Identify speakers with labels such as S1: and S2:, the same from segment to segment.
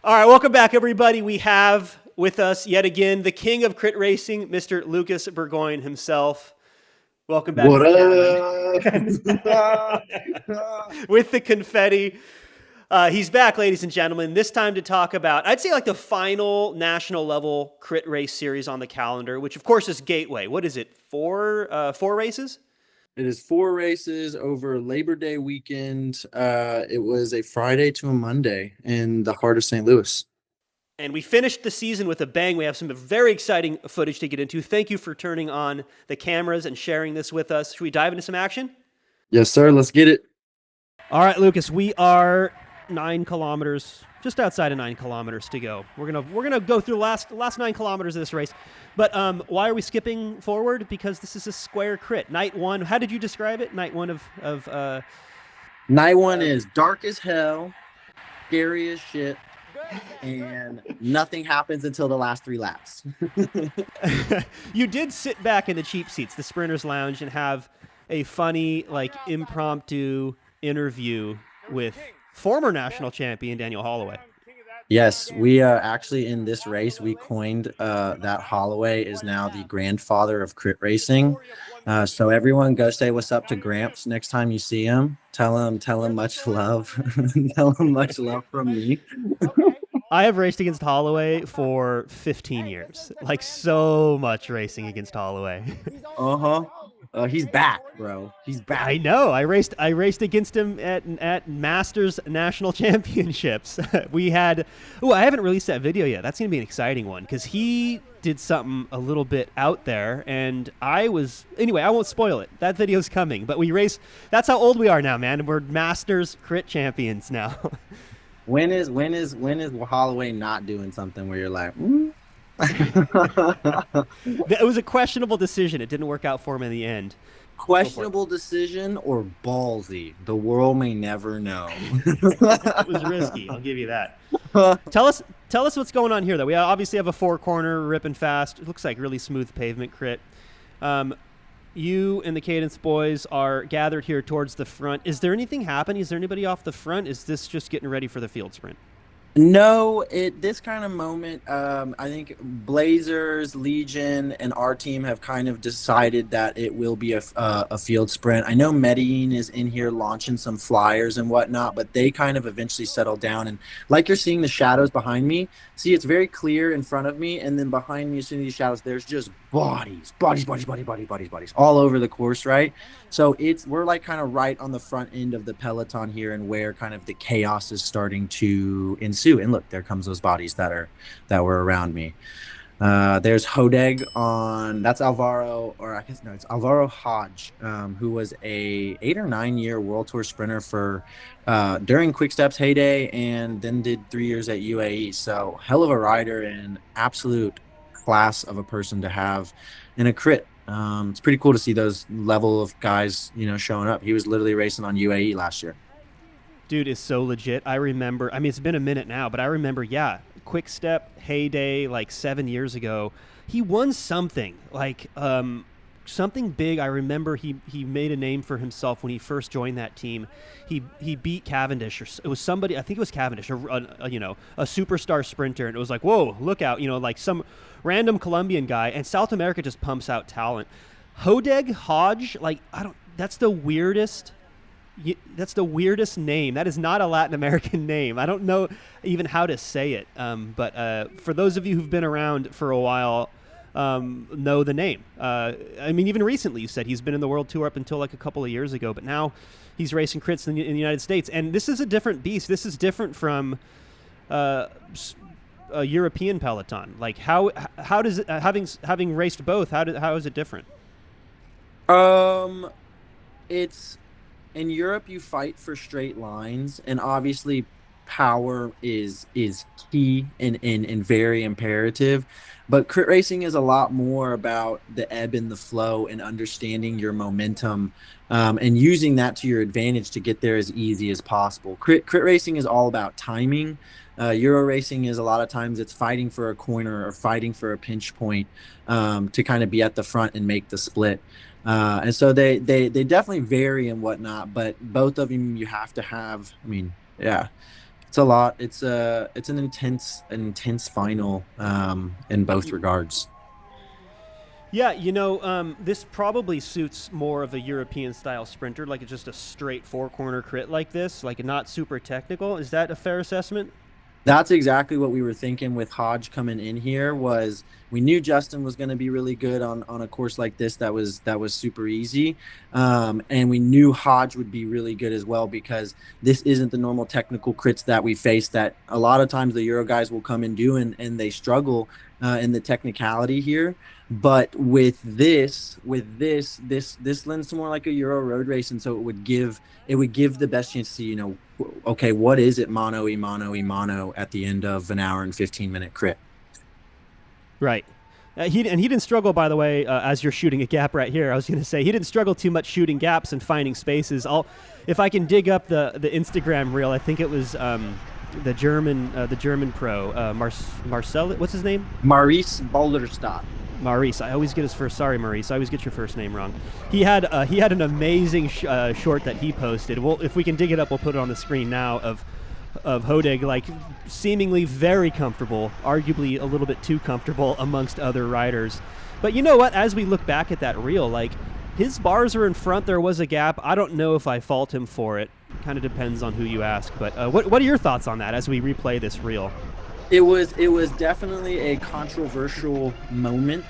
S1: All right, welcome back, everybody. We have with us yet again the king of crit racing, Mr. Lucas Burgoyne himself. Welcome back to
S2: What
S1: the
S2: up?
S1: cabin. With the confetti. He's back, ladies and gentlemen, this time to talk about, I'd say, like the final national level crit race series on the calendar, which of course is Gateway. What is it, four races?
S2: It is 4 races over Labor Day weekend. It was a Friday to a Monday in the heart of St. Louis.
S1: And we finished the season with a bang. We have some very exciting footage to get into. Thank you for turning on the cameras and sharing this with us. Should we dive into some action?
S2: Yes, sir. Let's get it.
S1: All right, Lucas, we are 9 kilometers, just outside of 9 kilometers to go. We're gonna go through the last 9 kilometers of this race. But why are we skipping forward? Because this is a square crit. Night one. How did you describe it? Night one of
S2: Night one is dark as hell, scary as shit, and nothing happens until the last 3 laps.
S1: You did sit back in the cheap seats, the sprinters lounge, and have a funny, like, impromptu interview with former national champion Daniel Holloway.
S2: Yes, we actually in this race we coined that Holloway is now the grandfather of crit racing. So everyone go say what's up to Gramps next time you see him. Tell him much love. Tell him much love from me.
S1: I have raced against Holloway for 15 years. Like, so much racing against Holloway.
S2: Uh-huh. He's back, bro. He's back.
S1: I know. I raced against him at Masters National Championships. We had. Oh, I haven't released that video yet. That's gonna be an exciting one because he did something a little bit out there, and I was. Anyway, I won't spoil it. That video's coming. But we race. That's how old we are now, man. We're Masters crit champions now.
S2: When is Holloway not doing something where you're like,
S1: It was a questionable decision. It didn't work out for him in the end.
S2: questionable decision or ballsy? The world may never know.
S1: It was risky. I'll give you that. Tell us what's going on here, though. We obviously have a 4-corner, ripping fast. It looks like really smooth pavement crit. You and the Cadence boys are gathered here towards the front. Is there anything happening? Is there anybody off the front? Is this just getting ready for the field sprint?
S2: No, this kind of moment, I think Blazers, Legion, and our team have kind of decided that it will be a field sprint. I know Medellin is in here launching some flyers and whatnot, but they kind of eventually settle down. And like you're seeing the shadows behind me, see, it's very clear in front of me, and then behind me, as soon as these shadows, there's just bodies all over the course, right? So we're like kind of right on the front end of the peloton here, and where kind of the chaos is starting to ensue. And look, there comes those bodies that were around me. There's Hodeg that's Alvaro, or I guess no, it's Alvaro Hodge, who was a 8 or 9 year World Tour sprinter for during Quickstep's heyday, and then did 3 years at UAE. So hell of a rider and absolute class of a person to have in a crit. It's pretty cool to see those level of guys, showing up. He was literally racing on UAE last year.
S1: Dude is so legit. I remember, I mean, it's been a minute now, but I remember, yeah, Quick Step heyday, like 7 years ago. He won something, like something big. I remember he made a name for himself when he first joined that team. He beat Cavendish, or it was somebody, I think it was Cavendish, a superstar sprinter, and it was like, whoa, look out, like some random Colombian guy, and South America just pumps out talent. Hodeg Hodge, like, that's the weirdest name. That is not a Latin American name. I don't know even how to say it. But for those of you who've been around for a while, know the name. I mean, even recently you said he's been in the World Tour up until like a couple of years ago, but now he's racing crits in the United States. And this is a different beast. This is different from a European peloton. Like, how does it, having raced both, how is it different?
S2: It's in Europe, you fight for straight lines, and obviously power is key and very imperative. But crit racing is a lot more about the ebb and the flow, and understanding your momentum, and using that to your advantage to get there as easy as possible. Crit racing is all about timing. Euro racing is a lot of times it's fighting for a corner or fighting for a pinch point, to kind of be at the front and make the split. And so they definitely vary and whatnot, but both of them you have to have. I mean, yeah, It's a lot. It's an intense final in both regards.
S1: Yeah, this probably suits more of a European style sprinter, like it's just a straight four corner crit like this, like not super technical. Is that a fair assessment?
S2: That's exactly what we were thinking with Hodge coming in here was we knew Justin was going to be really good on a course like this that was super easy. And we knew Hodge would be really good as well because this isn't the normal technical crits that we face that a lot of times the Euro guys will come and do and they struggle in the technicality here. But with this lends to more like a Euro road race, and so it would give the best chance to see, okay, what is it mono at the end of an hour and 15-minute crit?
S1: Right. He didn't struggle, by the way, as you're shooting a gap right here. I was going to say he didn't struggle too much shooting gaps and finding spaces. If I can dig up the Instagram reel, I think it was the German pro Marcel. What's his name?
S2: Maurice Balderstadt.
S1: Maurice. I always get his first. Sorry, Maurice. I always get your first name wrong. He had an amazing short that he posted. Well, if we can dig it up, we'll put it on the screen now of Hodag, like seemingly very comfortable, arguably a little bit too comfortable amongst other riders. But you know what? As we look back at that reel, like his bars are in front. There was a gap. I don't know if I fault him for it. Kind of depends on who you ask. But what are your thoughts on that as we replay this reel?
S2: It was definitely a controversial moment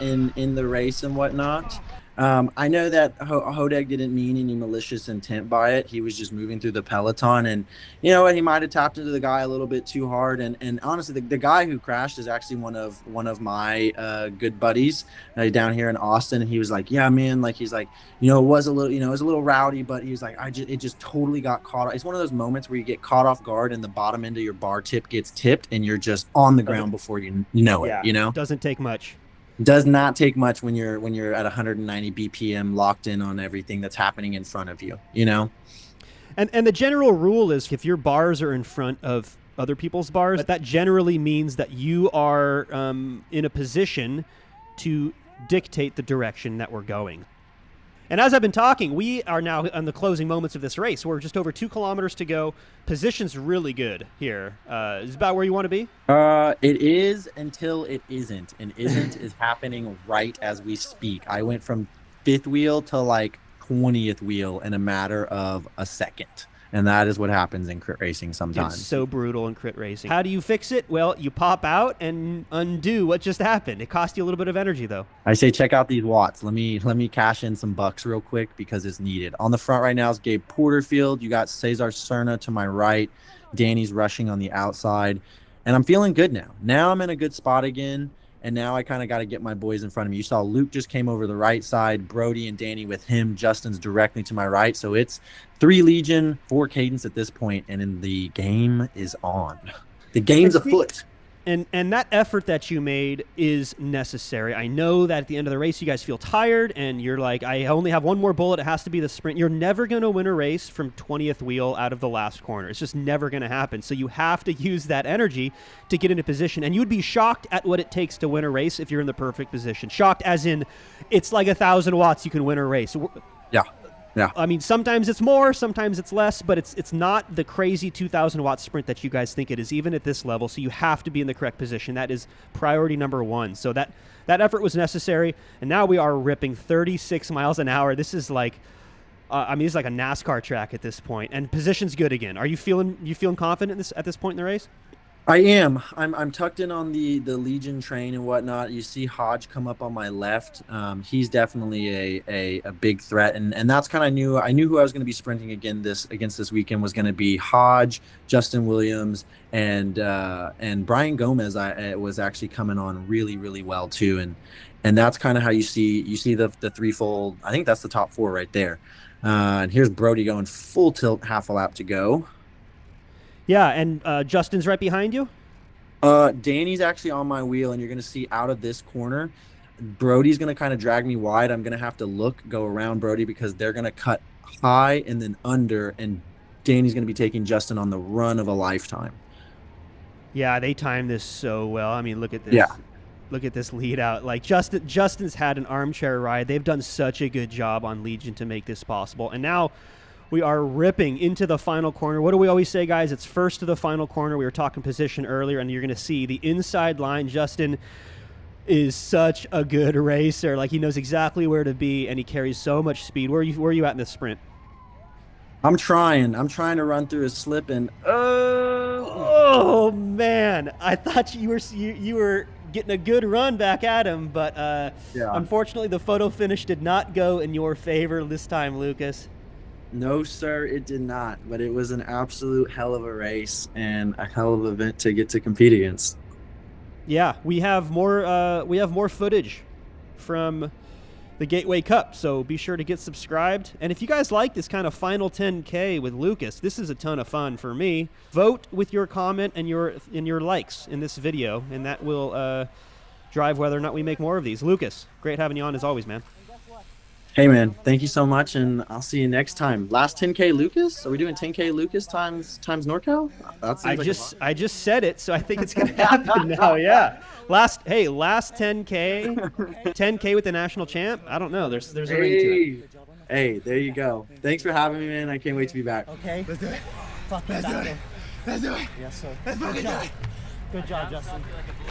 S2: in the race and whatnot. I know that Hodag didn't mean any malicious intent by it. He was just moving through the peloton, and you know what? He might have tapped into the guy a little bit too hard. And honestly, the guy who crashed is actually one of my good buddies down here in Austin. And he was like, "Yeah, man," like he's like, it was a little, it was a little rowdy, but he was like, it just totally got caught. It's one of those moments where you get caught off guard, and the bottom end of your bar tip gets tipped, and you're just on the ground before you know it.
S1: Yeah, doesn't take much.
S2: Does not take much when you're at 190 BPM locked in on everything that's happening in front of you.
S1: And the general rule is if your bars are in front of other people's bars, that generally means that you are in a position to dictate the direction that we're going. And as I've been talking, we are now on the closing moments of this race. We're just over 2 kilometers to go. Position's really good here. Is about where you want to be?
S2: It is until it isn't, and isn't is happening right as we speak. I went from fifth wheel to like 20th wheel in a matter of a second. And that is what happens in crit racing sometimes.
S1: It's so brutal in crit racing. How do you fix it? Well, you pop out and undo what just happened. It cost you a little bit of energy, though.
S2: I say check out these watts. Let me cash in some bucks real quick because it's needed. On the front right now is Gabe Porterfield. You got Cesar Cerna to my right. Danny's rushing on the outside. And I'm feeling good now. Now I'm in a good spot again. And now I kind of got to get my boys in front of me. You saw Luke just came over the right side, Brody and Danny with him. Justin's directly to my right. So it's 3 Legion, 4 Cadence at this point, and then the game is on. The game's afoot.
S1: And that effort that you made is necessary. I know that at the end of the race, you guys feel tired, and you're like, I only have one more bullet. It has to be the sprint. You're never going to win a race from 20th wheel out of the last corner. It's just never going to happen. So you have to use that energy to get into position. And you'd be shocked at what it takes to win a race if you're in the perfect position. Shocked as in it's like 1,000 watts you can win a race.
S2: Yeah. Yeah.
S1: I mean, sometimes it's more, sometimes it's less, but it's not the crazy 2,000 watt sprint that you guys think it is, even at this level. So you have to be in the correct position. That is priority number 1. So that effort was necessary, and now we are ripping 36 miles an hour. This is like, this is like a NASCAR track at this point, and position's good again. Are you feeling confident at this point in the race?
S2: I am. I'm tucked in on the Legion train and whatnot. You see Hodge come up on my left. He's definitely a big threat, and that's kind of I knew who I was going to be sprinting against this weekend was going to be Hodge, Justin Williams, and Brian Gomez. I was actually coming on really really well too, and that's kind of how you see the threefold. I think that's the top 4 right there. And here's Brody going full tilt, half a lap to go.
S1: Yeah, and Justin's right behind you?
S2: Danny's actually on my wheel, and you're going to see out of this corner, Brody's going to kind of drag me wide. I'm going to have to go around Brody because they're going to cut high and then under, and Danny's going to be taking Justin on the run of a lifetime.
S1: Yeah, they timed this so well. I mean, look at this.
S2: Yeah.
S1: Look at this lead out. Like Justin's had an armchair ride. They've done such a good job on Legion to make this possible. And now We are ripping into the final corner. What do we always say, guys? It's first to the final corner. We were talking position earlier, and you're going to see the inside line. Justin is such a good racer. Like, he knows exactly where to be, and he carries so much speed. Where are you at in this sprint?
S2: I'm trying to run through a slip, and
S1: oh man, I thought you were getting a good run back at him, but
S2: yeah.
S1: Unfortunately the photo finish did not go in your favor this time, Lucas.
S2: No, sir, it did not. But it was an absolute hell of a race and a hell of an event to get to compete against.
S1: Yeah, we have more footage from the Gateway Cup, so be sure to get subscribed. And if you guys like this kind of final 10K with Lucas, this is a ton of fun for me. Vote with your comment and your likes in this video, and that will drive whether or not we make more of these. Lucas, great having you on as always, man.
S2: Hey, man, thank you so much, and I'll see you next time. Last 10K Lucas? Are we doing 10K Lucas times NorCal?
S1: I just said it, so I think it's gonna happen now. Yeah. Last 10K, 10K with the national champ. I don't know. There's a ring to it.
S2: Hey, there you go. Thanks for having me, man. I can't wait to be back.
S3: Okay.
S4: Let's do it.
S3: Fucking
S4: Let's do it. Let's do it.
S3: Yes, sir.
S4: Let's fucking do it.
S3: Good job, Justin.